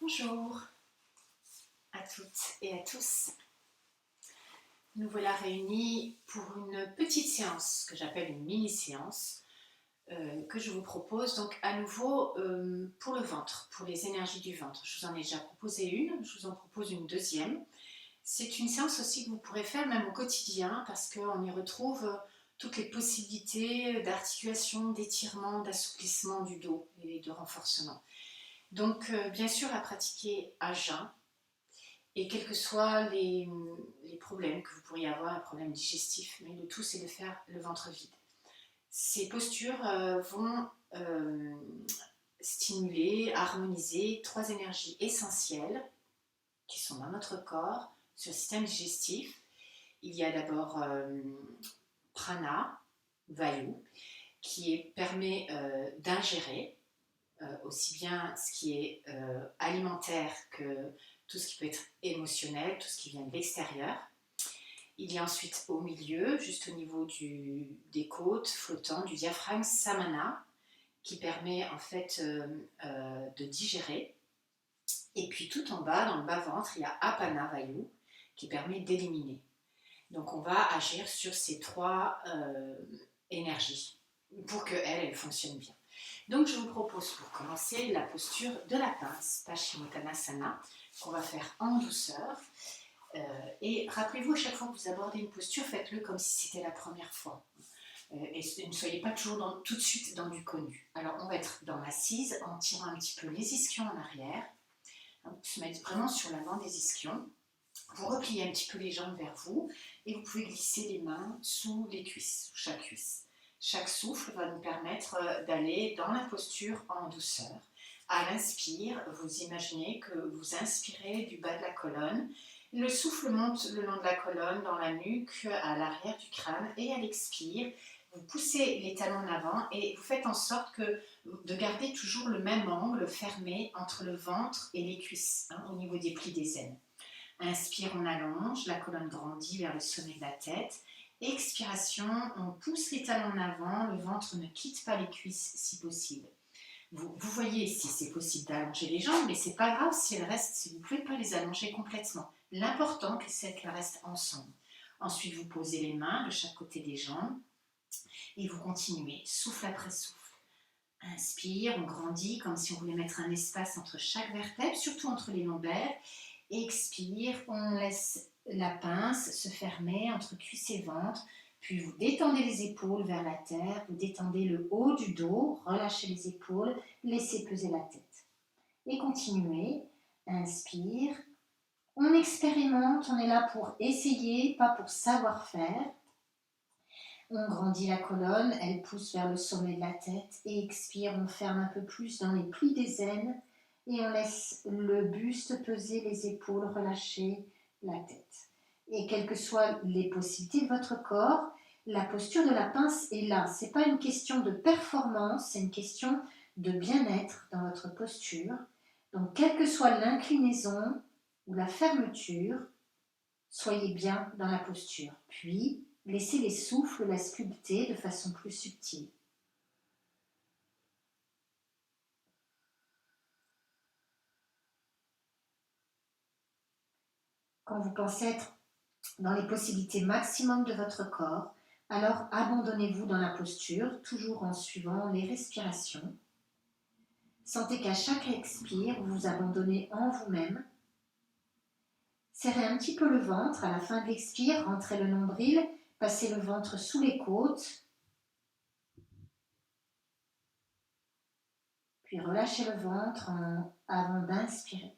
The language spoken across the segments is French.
Bonjour à toutes et à tous. Nous voilà réunis pour une petite séance que j'appelle une mini-séance que je vous propose donc à nouveau pour le ventre, pour les énergies du ventre. Je vous en ai déjà proposé une, je vous en propose une deuxième. C'est une séance aussi que vous pourrez faire même au quotidien parce qu'on y retrouve toutes les possibilités d'articulation, d'étirement, d'assouplissement du dos et de renforcement. Donc bien sûr à pratiquer à jeun et quels que soient les problèmes que vous pourriez avoir, un problème digestif, mais le tout c'est de faire le ventre vide. Ces postures vont stimuler, harmoniser trois énergies essentielles qui sont dans notre corps, sur le système digestif. Il y a d'abord prana, vayu, qui permet d'ingérer aussi bien ce qui est alimentaire que tout ce qui peut être émotionnel, tout ce qui vient de l'extérieur. Il y a ensuite au milieu, juste au niveau des côtes flottantes, du diaphragme, samana, qui permet en fait de digérer. Et puis tout en bas, dans le bas-ventre, il y a apana vayu, qui permet d'éliminer. Donc on va agir sur ces trois énergies pour qu'elles fonctionnent bien. Donc je vous propose pour commencer la posture de la pince, Paschimottanasana, qu'on va faire en douceur. Et rappelez-vous, à chaque fois que vous abordez une posture, faites-le comme si c'était la première fois. Et ne soyez pas toujours tout de suite dans du connu. Alors on va être dans l'assise en tirant un petit peu les ischions en arrière, se mettre vraiment sur l'avant des ischions. Vous repliez un petit peu les jambes vers vous et vous pouvez glisser les mains sous les cuisses, sous chaque cuisse. Chaque souffle va nous permettre d'aller dans la posture en douceur. À l'inspire, vous imaginez que vous inspirez du bas de la colonne. Le souffle monte le long de la colonne, dans la nuque, à l'arrière du crâne. Et à l'expire, vous poussez les talons en avant et vous faites en sorte de garder toujours le même angle fermé entre le ventre et les cuisses, au niveau des plis des aines. Inspire, on allonge, la colonne grandit vers le sommet de la tête. Expiration, on pousse les talons en avant, le ventre ne quitte pas les cuisses si possible. Vous voyez si c'est possible d'allonger les jambes, mais c'est pas grave si elles restent, si vous ne pouvez pas les allonger complètement. L'important, c'est qu'elles restent ensemble. Ensuite, vous posez les mains de chaque côté des jambes et vous continuez, souffle après souffle. Inspire, on grandit comme si on voulait mettre un espace entre chaque vertèbre, surtout entre les lombaires. Expire, on laisse la pince se fermer entre cuisse et ventre, puis vous détendez les épaules vers la terre, vous détendez le haut du dos, relâchez les épaules, laissez peser la tête. Et continuez, inspire, on expérimente, on est là pour essayer, pas pour savoir faire. On grandit la colonne, elle pousse vers le sommet de la tête, et expire, on ferme un peu plus dans les plis des aines, et on laisse le buste peser, les épaules relâcher, la tête. Et quelles que soient les possibilités de votre corps, la posture de la pince est là. Ce n'est pas une question de performance, c'est une question de bien-être dans votre posture. Donc, quelle que soit l'inclinaison ou la fermeture, soyez bien dans la posture. Puis, laissez les souffles la sculpter de façon plus subtile. Quand vous pensez être dans les possibilités maximum de votre corps, alors abandonnez-vous dans la posture, toujours en suivant les respirations. Sentez qu'à chaque expire, vous vous abandonnez en vous-même. Serrez un petit peu le ventre. À la fin de l'expire, rentrez le nombril, passez le ventre sous les côtes. Puis relâchez le ventre avant d'inspirer.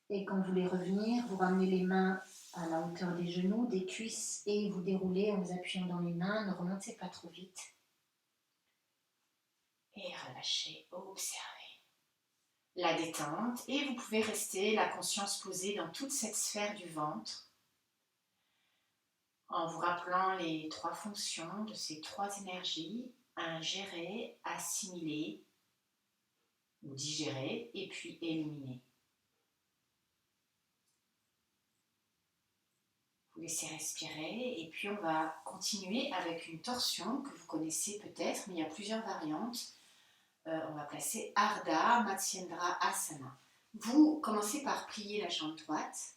Et quand vous voulez revenir, vous ramenez les mains à la hauteur des genoux, des cuisses, et vous déroulez en vous appuyant dans les mains. Ne remontez pas trop vite. Et relâchez, observez la détente. Et vous pouvez rester la conscience posée dans toute cette sphère du ventre, en vous rappelant les trois fonctions de ces trois énergies: ingérer, assimiler ou digérer, et puis éliminer. Vous laissez respirer et puis on va continuer avec une torsion que vous connaissez peut-être, mais il y a plusieurs variantes. on va placer Ardha Matsyendra Asana. Vous commencez par plier la jambe droite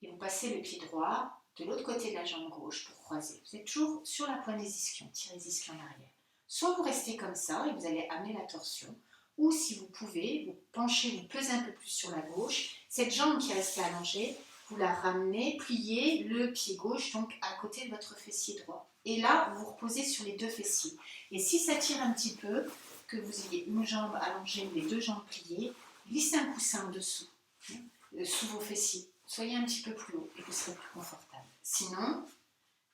et vous passez le pied droit de l'autre côté de la jambe gauche pour croiser. Vous êtes toujours sur la pointe des ischions, tirez les ischions en arrière. Soit vous restez comme ça et vous allez amener la torsion, ou si vous pouvez, vous penchez, vous pesez un peu plus sur la gauche. Cette jambe qui est restée allongée, vous la ramenez, pliez le pied gauche donc à côté de votre fessier droit. Et là, vous reposez sur les deux fessiers. Et si ça tire un petit peu, que vous ayez une jambe allongée ou les deux jambes pliées, glissez un coussin en dessous, sous vos fessiers. Soyez un petit peu plus haut et vous serez plus confortable. Sinon,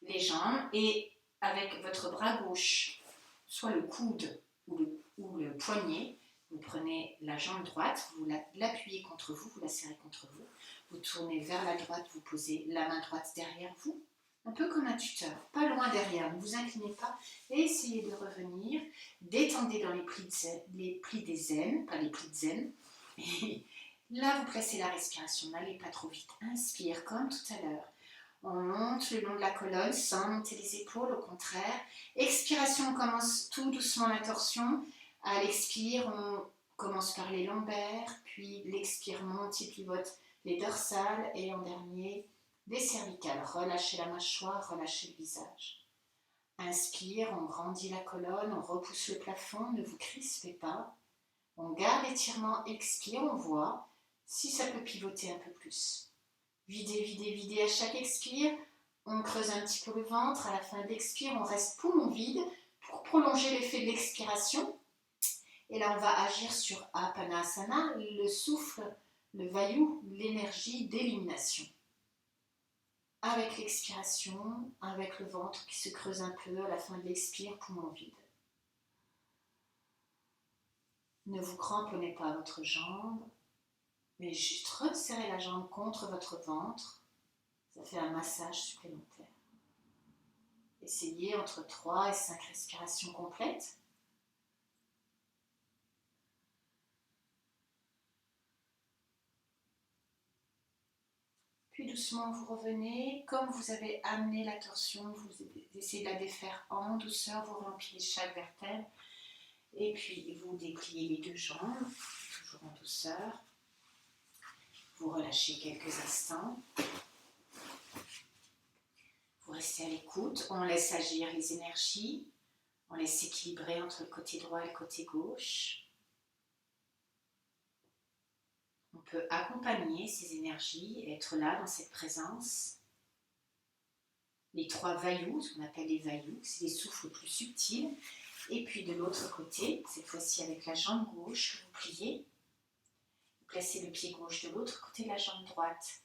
les jambes et avec votre bras gauche, soit le coude ou le poignet, vous prenez la jambe droite, vous l'appuyez contre vous, vous la serrez contre vous, vous tournez vers la droite, vous posez la main droite derrière vous, un peu comme un tuteur, pas loin derrière, ne vous inclinez pas et essayez de revenir, détendez dans les plis des aines, pas les plis de zen, et là vous placez la respiration, n'allez pas trop vite, inspire comme tout à l'heure, on monte le long de la colonne sans monter les épaules, au contraire, expiration, on commence tout doucement la torsion, à l'expire on commence par les lombaires, puis l'expire monte et pivote les dorsales et en dernier les cervicales. Relâchez la mâchoire, relâchez le visage. Inspire, on grandit la colonne, on repousse le plafond, ne vous crispez pas. On garde l'étirement, expire, on voit si ça peut pivoter un peu plus. Videz, videz, videz à chaque expire. On creuse un petit peu le ventre. À la fin de l'expire, on reste poumon vide pour prolonger l'effet de l'expiration. Et là, on va agir sur Apanasana, le souffle, le vayu, l'énergie d'élimination. Avec l'expiration, avec le ventre qui se creuse un peu, à la fin de l'expire, poumon vide. Ne vous cramponnez pas à votre jambe, mais juste resserrez la jambe contre votre ventre. Ça fait un massage supplémentaire. Essayez entre 3 et 5 respirations complètes. Puis doucement vous revenez, comme vous avez amené la torsion, vous essayez de la défaire en douceur, vous rempliez chaque vertèbre et puis vous dépliez les deux jambes, toujours en douceur. Vous relâchez quelques instants. Vous restez à l'écoute, on laisse agir les énergies, on laisse s'équilibrer entre le côté droit et le côté gauche. On peut accompagner ces énergies et être là dans cette présence. Les 3 vayus, ce qu'on appelle les vayus, c'est les souffles plus subtils. Et puis de l'autre côté, cette fois-ci avec la jambe gauche, vous pliez. Vous placez le pied gauche de l'autre côté de la jambe droite.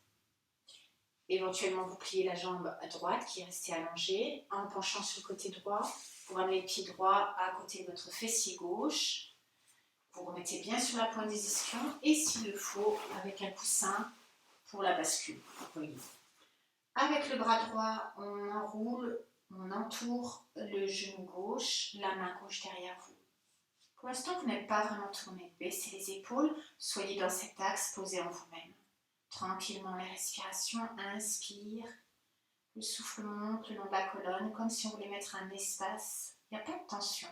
Éventuellement, vous pliez la jambe à droite qui est restée allongée en penchant sur le côté droit. Vous ramenez le pied droit à côté de votre fessier gauche. Vous remettez bien sur la pointe des ischions et s'il le faut, avec un coussin pour la bascule. Voyez. Avec le bras droit, on enroule, on entoure le genou gauche, la main gauche derrière vous. Pour l'instant, vous n'êtes pas vraiment tourné. Baissez les épaules, soyez dans cet axe, posé en vous-même. Tranquillement, la respiration, inspire. Le souffle monte le long de la colonne, comme si on voulait mettre un espace. Il n'y a pas de tension.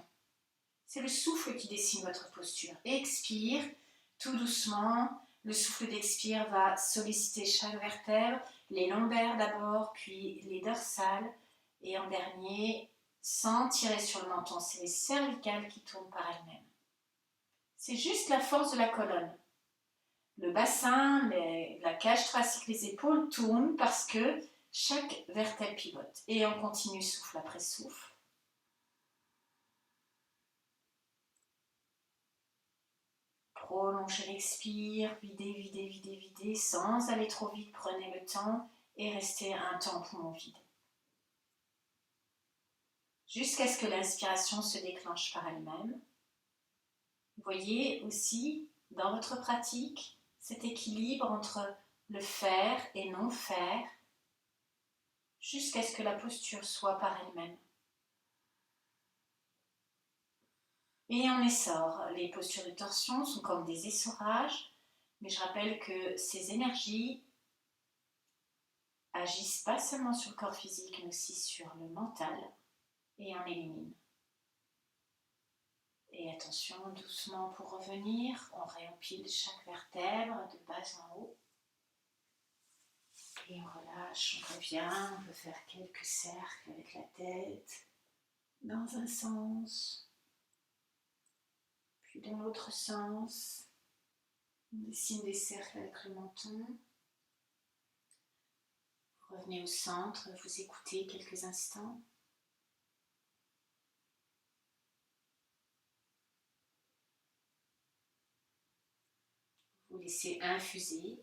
C'est le souffle qui dessine votre posture. Expire, tout doucement. Le souffle d'expire va solliciter chaque vertèbre, les lombaires d'abord, puis les dorsales. Et en dernier, sans tirer sur le menton, c'est les cervicales qui tournent par elles-mêmes. C'est juste la force de la colonne. Le bassin, la cage thoracique, les épaules tournent parce que chaque vertèbre pivote. Et on continue souffle après souffle. Prolongez l'expire, videz, videz, videz, videz, sans aller trop vite, prenez le temps et restez un temps poumon vide. Jusqu'à ce que l'inspiration se déclenche par elle-même. Voyez aussi dans votre pratique cet équilibre entre le faire et non faire, jusqu'à ce que la posture soit par elle-même. Et on essore. Les postures de torsion sont comme des essorages, mais je rappelle que ces énergies agissent pas seulement sur le corps physique, mais aussi sur le mental, et on élimine. Et attention, doucement pour revenir, on réempile chaque vertèbre de bas en haut. Et on relâche, on revient, on peut faire quelques cercles avec la tête dans un sens, puis dans l'autre sens. On dessine des cercles avec le menton. Vous revenez au centre, vous écoutez quelques instants. Vous laissez infuser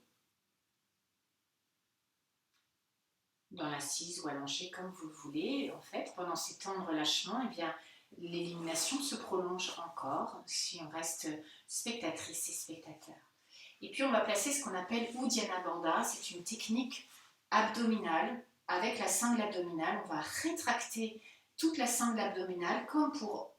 dans l'assise ou allongé comme vous le voulez. En fait, pendant ces temps de relâchement, eh bien, l'élimination se prolonge encore si on reste spectatrice et spectateur. Et puis on va placer ce qu'on appelle Uddiyana Bandha. C'est une technique abdominale. Avec la sangle abdominale, on va rétracter toute la sangle abdominale comme pour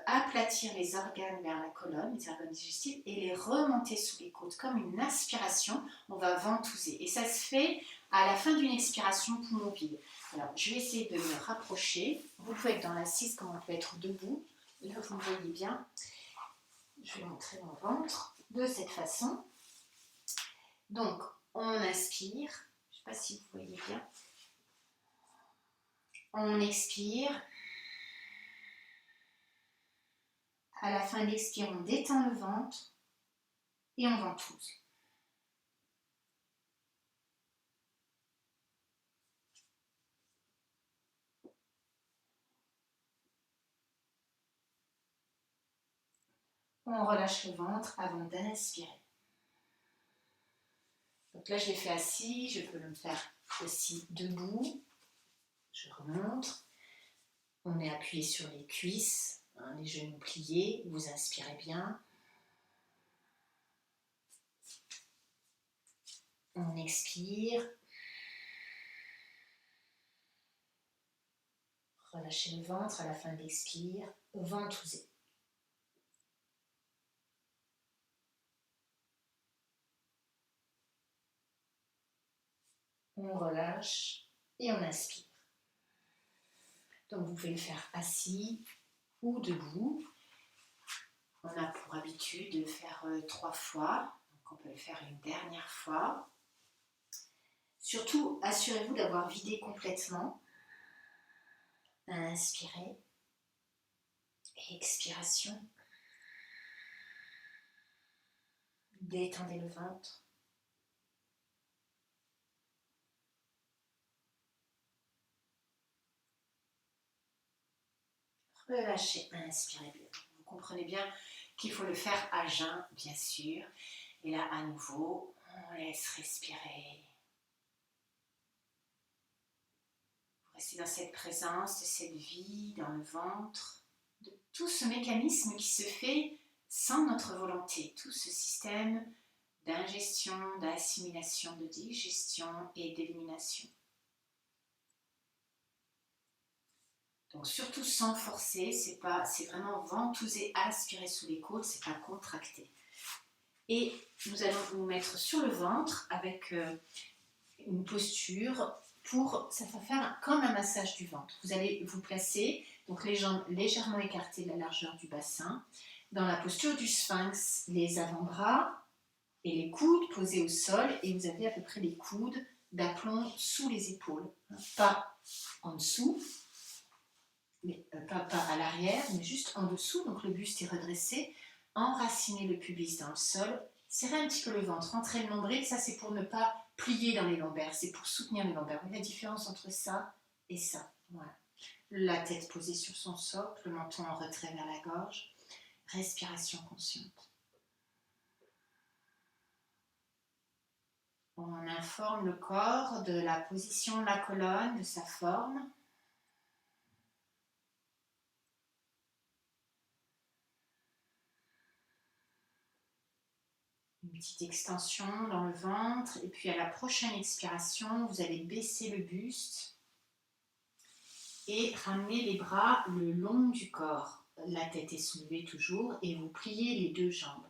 aplatir les organes vers la colonne, les organes digestifs, et les remonter sous les côtes. Comme une aspiration, on va ventouser. Et ça se fait à la fin d'une expiration poumon vide. Alors, je vais essayer de me rapprocher. Vous pouvez être dans l'assise comme on peut être debout. Là, vous me voyez bien. Je vais montrer mon ventre de cette façon. Donc, on inspire. Je ne sais pas si vous voyez bien. On expire. À la fin de l'expire, on détend le ventre et on ventouse. On relâche le ventre avant d'inspirer. Donc là, je l'ai fait assis, je peux le faire aussi debout. Je remonte. On est appuyé sur les cuisses, les genoux pliés. Vous inspirez bien. On expire. Relâchez le ventre à la fin de l'expire. Ventousez. On relâche et on inspire. Donc vous pouvez le faire assis ou debout. On a pour habitude de le faire 3 fois. Donc on peut le faire une dernière fois. Surtout, assurez-vous d'avoir vidé complètement. Inspirez. Expiration. Détendez le ventre. Relâchez, inspirez bien. Vous comprenez bien qu'il faut le faire à jeun, bien sûr. Et là, à nouveau, on laisse respirer. Vous restez dans cette présence, de cette vie dans le ventre, de tout ce mécanisme qui se fait sans notre volonté. Tout ce système d'ingestion, d'assimilation, de digestion et d'élimination. Donc surtout sans forcer, c'est vraiment ventouser, aspirer sous les côtes, c'est pas contracter. Et nous allons nous mettre sur le ventre avec une posture ça va faire comme un massage du ventre. Vous allez vous placer, donc les jambes légèrement écartées de la largeur du bassin, dans la posture du sphinx, les avant-bras et les coudes posés au sol, et vous avez à peu près les coudes d'aplomb sous les épaules, pas en dessous, mais pas à l'arrière, mais juste en dessous, donc le buste est redressé, enracinez le pubis dans le sol, serrez un petit peu le ventre, rentrez le nombril, ça c'est pour ne pas plier dans les lombaires, c'est pour soutenir les lombaires. Vous voyez la différence entre ça et ça, voilà. La tête posée sur son socle, le menton en retrait vers la gorge, respiration consciente. On informe le corps de la position de la colonne, de sa forme. Une petite extension dans le ventre, et puis à la prochaine expiration, vous allez baisser le buste et ramener les bras le long du corps. La tête est soulevée toujours et vous pliez les 2 jambes.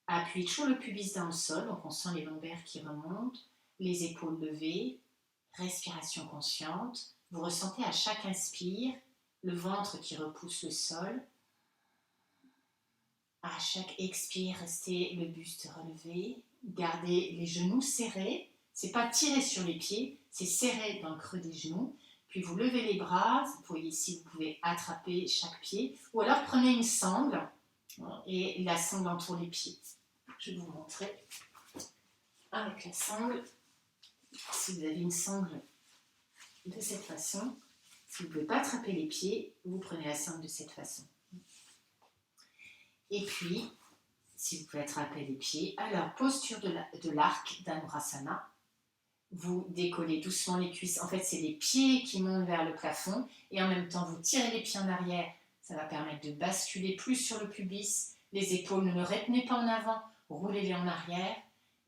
Appuyez toujours le pubis dans le sol, donc on sent les lombaires qui remontent, les épaules levées, respiration consciente. Vous ressentez à chaque inspire le ventre qui repousse le sol À chaque expire, restez le buste relevé. Gardez les genoux serrés. C'est pas tirer sur les pieds, c'est serrer dans le creux des genoux. Puis vous levez les bras. Vous voyez ici, vous pouvez attraper chaque pied. Ou alors prenez une sangle et la sangle entoure les pieds. Je vais vous montrer avec la sangle. Si vous avez une sangle de cette façon, si vous ne pouvez pas attraper les pieds, vous prenez la sangle de cette façon. Et puis, si vous pouvez attraper les pieds, alors posture de l'arc d'Anurasana. Vous décollez doucement les cuisses. En fait, c'est les pieds qui montent vers le plafond et en même temps, vous tirez les pieds en arrière. Ça va permettre de basculer plus sur le pubis. Les épaules, ne le retenez pas en avant, roulez-les en arrière.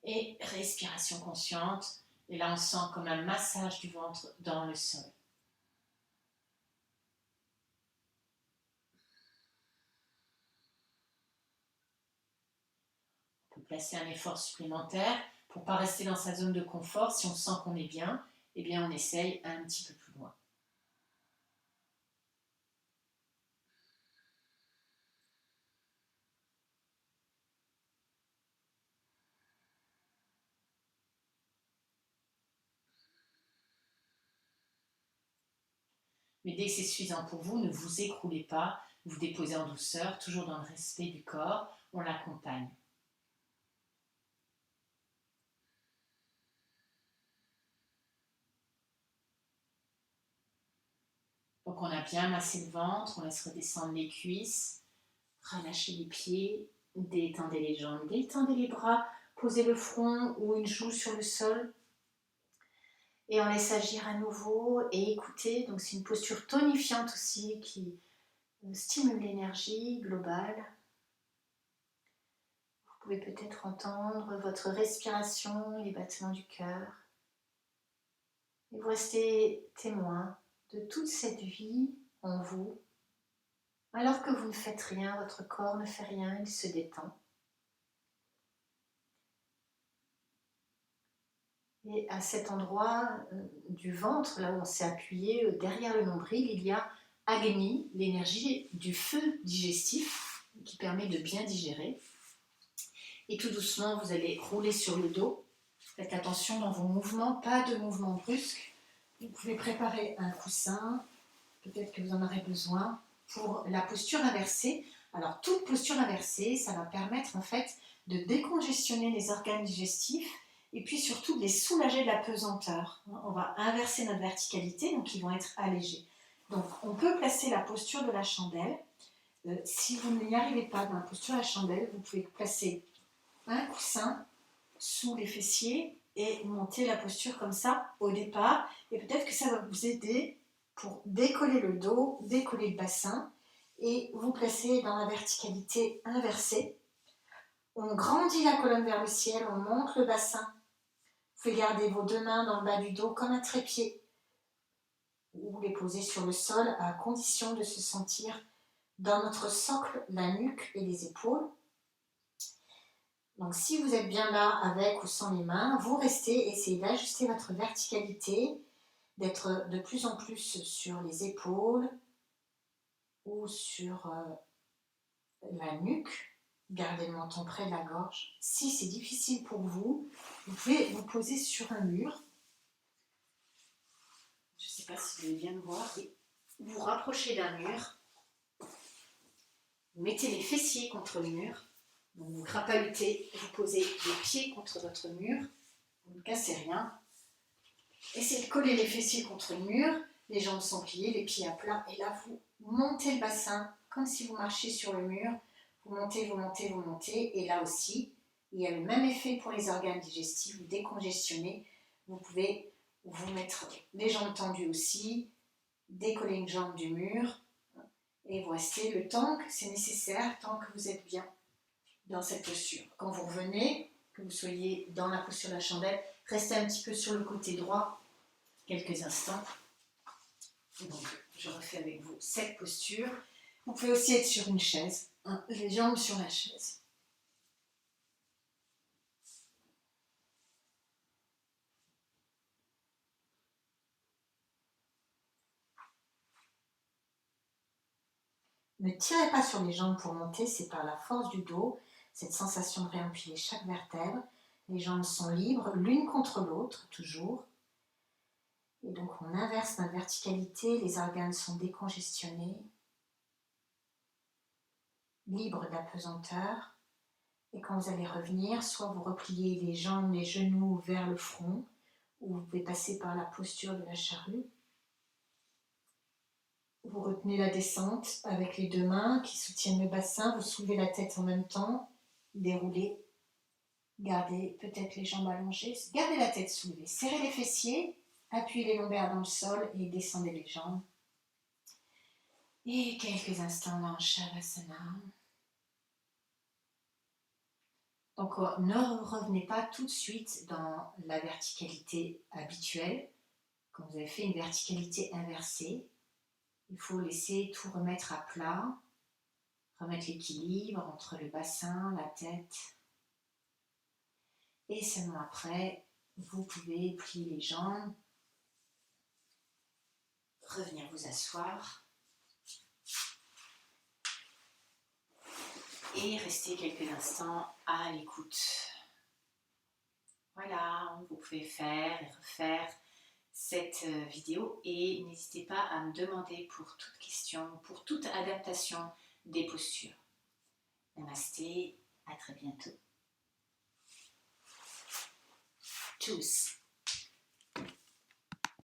Et respiration consciente. Et là, on sent comme un massage du ventre dans le sol. On peut placer un effort supplémentaire pour ne pas rester dans sa zone de confort. Si on sent qu'on est bien, eh bien, on essaye un petit peu plus loin. Mais dès que c'est suffisant pour vous, ne vous écroulez pas, vous déposez en douceur, toujours dans le respect du corps, on l'accompagne. Donc on a bien massé le ventre, on laisse redescendre les cuisses, relâchez les pieds, détendez les jambes, détendez les bras, posez le front ou une joue sur le sol. Et on laisse agir à nouveau et écouter. Donc c'est une posture tonifiante aussi qui stimule l'énergie globale. Vous pouvez peut-être entendre votre respiration, les battements du cœur. Et vous restez témoin de toute cette vie en vous. Alors que vous ne faites rien, votre corps ne fait rien, il se détend. Et à cet endroit du ventre, là où on s'est appuyé, derrière le nombril, il y a Agni, l'énergie du feu digestif qui permet de bien digérer. Et tout doucement, vous allez rouler sur le dos. Faites attention dans vos mouvements, pas de mouvements brusques. Vous pouvez préparer un coussin, peut-être que vous en aurez besoin, pour la posture inversée. Alors, toute posture inversée, ça va permettre en fait de décongestionner les organes digestifs et puis surtout de les soulager de la pesanteur. On va inverser notre verticalité, donc ils vont être allégés. Donc, on peut placer la posture de la chandelle. Si vous n'y arrivez pas dans la posture de la chandelle, vous pouvez placer un coussin sous les fessiers et monter la posture comme ça au départ. Et peut-être que ça va vous aider pour décoller le dos, décoller le bassin et vous placer dans la verticalité inversée. On grandit la colonne vers le ciel, on monte le bassin. Vous pouvez garder vos deux mains dans le bas du dos comme un trépied ou les poser sur le sol à condition de se sentir dans notre socle, la nuque et les épaules. Donc si vous êtes bien là avec ou sans les mains, vous restez, essayez d'ajuster votre verticalité, d'être de plus en plus sur les épaules ou sur la nuque. Gardez le menton près de la gorge. Si c'est difficile pour vous, vous pouvez vous poser sur un mur. Je ne sais pas si vous allez bien me voir. Vous vous rapprochez d'un mur. Vous mettez les fessiers contre le mur. Donc vous crapahutez, vous posez les pieds contre votre mur. Vous ne cassez rien. Essayez de coller les fessiers contre le mur. Les jambes sont pliées, les pieds à plat. Et là, vous montez le bassin comme si vous marchiez sur le mur. Vous montez, vous montez, vous montez. Et là aussi, il y a le même effet pour les organes digestifs. Vous décongestionnez. Vous pouvez vous mettre les jambes tendues aussi. Décoller une jambe du mur. Et vous restez le temps que c'est nécessaire, tant que vous êtes bien dans cette posture. Quand vous revenez, que vous soyez dans la posture de la chandelle, restez un petit peu sur le côté droit quelques instants. Donc, je refais avec vous cette posture. Vous pouvez aussi être sur une chaise, les jambes sur la chaise. Ne tirez pas sur les jambes pour monter, c'est par la force du dos, cette sensation de réempiler chaque vertèbre. Les jambes sont libres, l'une contre l'autre, toujours. Et donc on inverse notre verticalité, les organes sont décongestionnés, libres de la pesanteur. Et quand vous allez revenir, soit vous repliez les jambes, les genoux vers le front, ou vous pouvez passer par la posture de la charrue. Vous retenez la descente avec les deux mains qui soutiennent le bassin, vous soulevez la tête en même temps, déroulez, gardez peut-être les jambes allongées, gardez la tête soulevée, serrez les fessiers, appuyez les lombaires dans le sol et descendez les jambes. Et quelques instants dans Shavasana. Donc ne revenez pas tout de suite dans la verticalité habituelle. Quand vous avez fait une verticalité inversée, il faut laisser tout remettre à plat, remettre l'équilibre entre le bassin, la tête. Et seulement après, vous pouvez plier les jambes, revenir vous asseoir et rester quelques instants à l'écoute. Voilà, vous pouvez faire et refaire cette vidéo et n'hésitez pas à me demander pour toute question, pour toute adaptation des postures. Namasté, à très bientôt. Tchuss.